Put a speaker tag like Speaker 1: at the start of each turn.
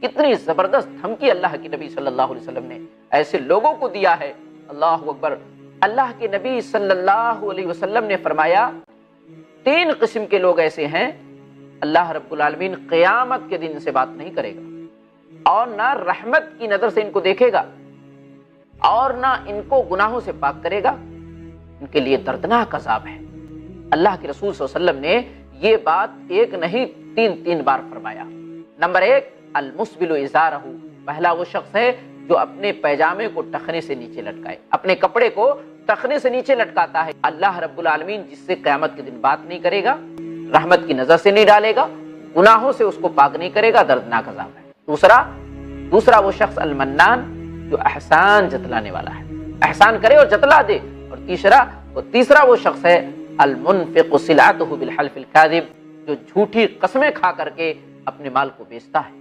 Speaker 1: کتنی زبردست دھمکی اللہ کے نبی صلی اللہ علیہ وسلم نے ایسے لوگوں کو دیا ہے، اللہ اکبر۔ اللہ کے نبی صلی اللہ علیہ وسلم نے فرمایا 3 قسم کے لوگ ایسے ہیں، اللہ رب العالمین قیامت کے دن سے بات نہیں کرے گا، اور نہ رحمت کی نظر سے ان کو دیکھے گا، اور نہ ان کو گناہوں سے پاک کرے گا، ان کے لیے دردناک عذاب ہے۔ اللہ کے رسول صلی اللہ علیہ وسلم نے یہ بات ایک نہیں 3 بار فرمایا۔ نمبر 1، المسبل ازارہ، پہلا وہ شخص ہے جو اپنے پیجامے کو ٹخنے سے نیچے لٹکائے، اپنے کپڑے کو ٹخنے سے نیچے لٹکاتا ہے، اللہ رب العالمین جس سے قیامت کے دن بات نہیں کرے گا، رحمت کی نظر سے نہیں ڈالے گا، گناہوں سے اس کو پاک نہیں کرے گا، دردناک عذاب ہے۔ دوسرا وہ شخص المنان، جو احسان جتلانے والا ہے، احسان کرے اور جتلا دے۔ اور تیسرا وہ شخص ہے المنفق سلعته بالحلف الكاذب، جو جھوٹی قسمیں کھا کر کے اپنے مال کو بیچتا ہے۔